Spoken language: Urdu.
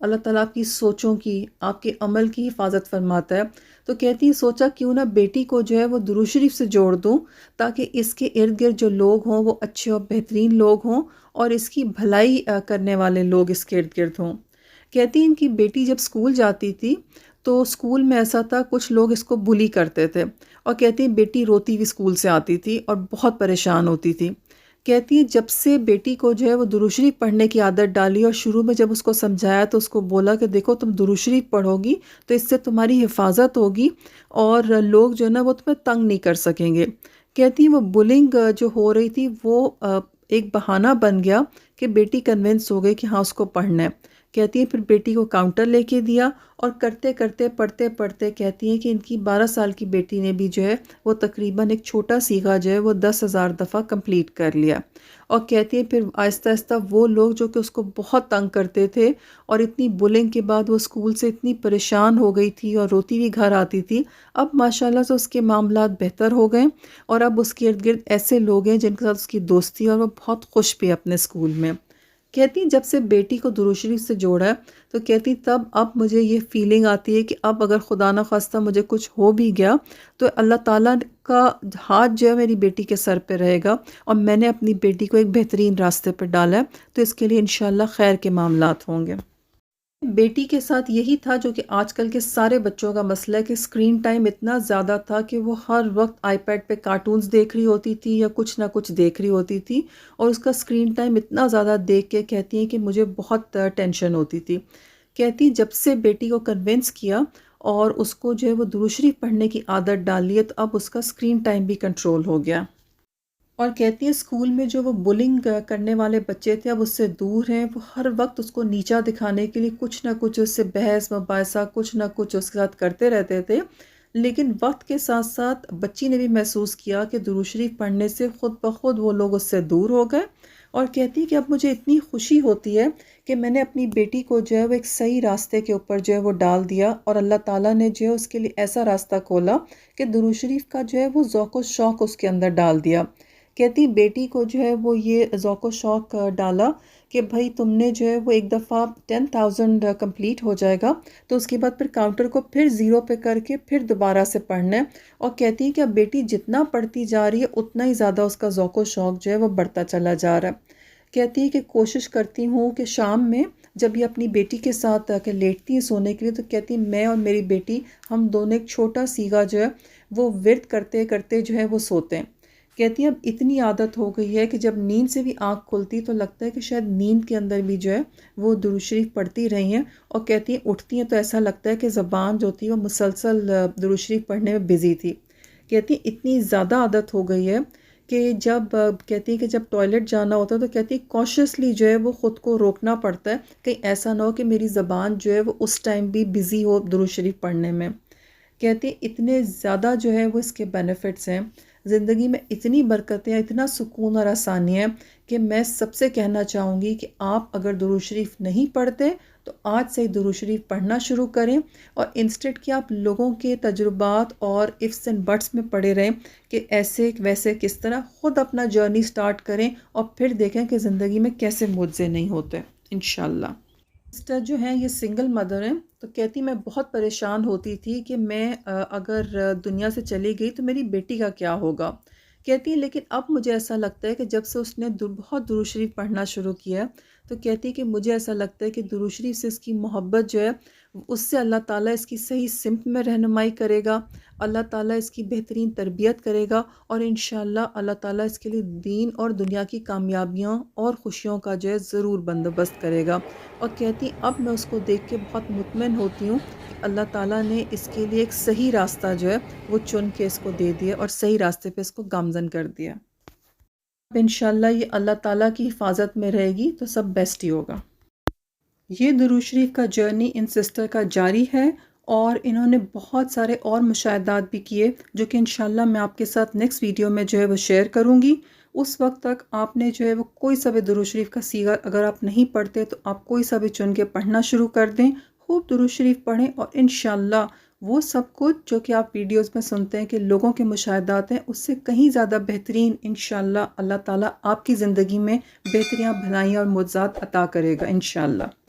اللہ تعالیٰ آپ کی سوچوں کی، آپ کے عمل کی حفاظت فرماتا ہے۔ تو کہتی ہیں سوچا کیوں نہ بیٹی کو جو ہے وہ درود شریف سے جوڑ دوں، تاکہ اس کے ارد گرد جو لوگ ہوں وہ اچھے اور بہترین لوگ ہوں، اور اس کی بھلائی کرنے والے لوگ اس کے ارد گرد ہوں۔ کہتی ہیں ان کی بیٹی جب اسکول جاتی تھی تو اسکول میں ایسا تھا، کچھ لوگ اس کو بلی کرتے تھے، اور کہتی ہیں بیٹی روتی ہوئی اسکول سے آتی تھی اور بہت پریشان ہوتی تھی۔ کہتی ہیں جب سے بیٹی کو جو ہے وہ درود شریف پڑھنے کی عادت ڈالی، اور شروع میں جب اس کو سمجھایا تو اس کو بولا کہ دیکھو تم درود شریف پڑھو گی تو اس سے تمہاری حفاظت ہوگی، اور لوگ جو ہے نا وہ تمہیں تنگ نہیں کر سکیں گے۔ کہتی ہیں وہ بلنگ جو ہو رہی تھی وہ ایک بہانہ بن گیا کہ بیٹی کنونس ہو گئی کہ ہاں اس کو پڑھنا ہے۔ کہتی ہیں پھر بیٹی کو کاؤنٹر لے کے دیا، اور کرتے کرتے پڑھتے پڑھتے کہتی ہیں کہ ان کی 12 سال کی بیٹی نے بھی جو ہے وہ تقریباً ایک چھوٹا سیغہ جو ہے وہ 10,000 دفعہ کمپلیٹ کر لیا۔ اور کہتی ہیں پھر آہستہ آہستہ وہ لوگ جو کہ اس کو بہت تنگ کرتے تھے، اور اتنی بلنگ کے بعد وہ اسکول سے اتنی پریشان ہو گئی تھی اور روتی ہوئی گھر آتی تھی، اب ماشاءاللہ سے اس کے معاملات بہتر ہو گئے، اور اب اس کے ارد گرد ایسے لوگ ہیں جن کے ساتھ اس کی دوستی ہے، اور وہ بہت خوش بھی ہے اپنے اسکول میں۔ کہتی جب سے بیٹی کو درود شریف سے جوڑا ہے تو کہتی تب اب مجھے یہ فیلنگ آتی ہے کہ اب اگر خدا نہ خواستہ مجھے کچھ ہو بھی گیا تو اللہ تعالیٰ کا ہاتھ جو ہے میری بیٹی کے سر پہ رہے گا، اور میں نے اپنی بیٹی کو ایک بہترین راستے پہ ڈالا ہے، تو اس کے لیے انشاءاللہ خیر کے معاملات ہوں گے۔ بیٹی کے ساتھ یہی تھا جو کہ آج کل کے سارے بچوں کا مسئلہ ہے، کہ اسکرین ٹائم اتنا زیادہ تھا کہ وہ ہر وقت آئی پیڈ پہ کارٹونز دیکھ رہی ہوتی تھی یا کچھ نہ کچھ دیکھ رہی ہوتی تھی، اور اس کا اسکرین ٹائم اتنا زیادہ دیکھ کے کہتی ہیں کہ مجھے بہت ٹینشن ہوتی تھی۔ کہتی جب سے بیٹی کو کنونس کیا اور اس کو جو ہے وہ درود شریف پڑھنے کی عادت ڈالی ہے، تو اب اس کا اسکرین ٹائم بھی کنٹرول ہو گیا۔ اور کہتی ہے اسکول میں جو وہ بلنگ کرنے والے بچے تھے اب اس سے دور ہیں، وہ ہر وقت اس کو نیچا دکھانے کے لیے کچھ نہ کچھ اس سے بحث مباحثہ کچھ نہ کچھ اس کے ساتھ کرتے رہتے تھے، لیکن وقت کے ساتھ ساتھ بچی نے بھی محسوس کیا کہ درود شریف پڑھنے سے خود بخود وہ لوگ اس سے دور ہو گئے، اور کہتی کہ اب مجھے اتنی خوشی ہوتی ہے کہ میں نے اپنی بیٹی کو جو ہے وہ ایک صحیح راستے کے اوپر جو ہے وہ ڈال دیا، اور اللہ تعالیٰ نے جو ہے اس کے لیے ایسا راستہ کھولا کہ درود شریف کا جو ہے وہ ذوق و شوق اس کے اندر ڈال دیا۔ کہتی بیٹی کو جو ہے وہ یہ ذوق و شوق ڈالا کہ بھائی تم نے جو ہے وہ ایک دفعہ 10,000 کمپلیٹ ہو جائے گا تو اس کے بعد پھر کاؤنٹر کو پھر زیرو پہ کر کے پھر دوبارہ سے پڑھنا ہے، اور کہتی ہیں کہ اب بیٹی جتنا پڑھتی جا رہی ہے اتنا ہی زیادہ اس کا ذوق و شوق جو ہے وہ بڑھتا چلا جا رہا ہے۔ کہتی ہے کہ کوشش کرتی ہوں کہ شام میں جب یہ اپنی بیٹی کے ساتھ کہ لیٹتی ہیں سونے کے لیے، تو کہتی میں اور میری بیٹی ہم دونوں ایک چھوٹا سیغہ جو ہے وہ ورد کرتے کرتے جو ہے وہ سوتے ہیں۔ کہتی ہیں اب اتنی عادت ہو گئی ہے کہ جب نیند سے بھی آنکھ کھلتی تو لگتا ہے کہ شاید نیند کے اندر بھی جو ہے وہ درود شریف پڑھتی رہی ہیں، اور کہتی ہیں اٹھتی ہیں تو ایسا لگتا ہے کہ زبان جو تھی وہ مسلسل درود شریف پڑھنے میں بزی تھی۔ کہتی ہیں اتنی زیادہ عادت ہو گئی ہے کہ جب کہتی ہیں کہ جب ٹوائلٹ جانا ہوتا ہے تو کہتی ہے کاشیسلی جو ہے وہ خود کو روکنا پڑتا ہے، کہیں ایسا نہ ہو کہ میری زبان جو ہے وہ اس ٹائم بھی بزی ہو درود شریف پڑھنے میں۔ کہتی اتنے زیادہ جو ہے وہ اس کے بینیفٹس ہیں، زندگی میں اتنی برکتیں ہیں، اتنا سکون اور آسانی ہے کہ میں سب سے کہنا چاہوں گی کہ آپ اگر درود شریف نہیں پڑھتے تو آج سے ہی درود شریف پڑھنا شروع کریں، اور انسٹیٹ کہ آپ لوگوں کے تجربات اور ifs اینڈ بٹس میں پڑے رہیں کہ ایسے ویسے کس طرح، خود اپنا جرنی سٹارٹ کریں اور پھر دیکھیں کہ زندگی میں کیسے معجزے نہیں ہوتے انشاءاللہ۔ سسٹر جو ہیں یہ سنگل مدر ہیں، تو کہتی میں بہت پریشان ہوتی تھی کہ میں اگر دنیا سے چلی گئی تو میری بیٹی کا کیا ہوگا۔ کہتی لیکن اب مجھے ایسا لگتا ہے کہ جب سے اس نے بہت درود شریف پڑھنا شروع کیا تو کہتی کہ مجھے ایسا لگتا ہے کہ درود شریف سے اس کی محبت جو ہے اس سے اللہ تعالیٰ اس کی صحیح سمت میں رہنمائی کرے گا، اللہ تعالیٰ اس کی بہترین تربیت کرے گا، اور انشاءاللہ اللہ تعالیٰ اس کے لیے دین اور دنیا کی کامیابیاں اور خوشیوں کا جو ہے ضرور بندوبست کرے گا۔ اور کہتی اب میں اس کو دیکھ کے بہت مطمئن ہوتی ہوں کہ اللہ تعالیٰ نے اس کے لیے ایک صحیح راستہ جو ہے وہ چن کے اس کو دے دیا اور صحیح راستے پہ اس کو گامزن کر دیا۔ اب انشاءاللہ یہ اللہ تعالیٰ کی حفاظت میں رہے گی تو سب بیسٹ ہی ہوگا۔ یہ درود شریف کا جرنی ان سسٹر کا جاری ہے، اور انہوں نے بہت سارے اور مشاہدات بھی کیے جو کہ انشاءاللہ میں آپ کے ساتھ نیکسٹ ویڈیو میں جو ہے وہ شیئر کروں گی۔ اس وقت تک آپ نے جو ہے وہ کوئی سا بھی درود شریف کا سیغہ اگر آپ نہیں پڑھتے تو آپ کوئی سا بھی چن کے پڑھنا شروع کر دیں، خوب درود شریف پڑھیں، اور انشاءاللہ وہ سب کچھ جو کہ آپ ویڈیوز میں سنتے ہیں کہ لوگوں کے مشاہدات ہیں اس سے کہیں زیادہ بہترین انشاءاللہ اللہ تعالیٰ آپ کی زندگی میں بہتریاں بھلائیاں اور معجزات عطا کرے گا انشاءاللہ۔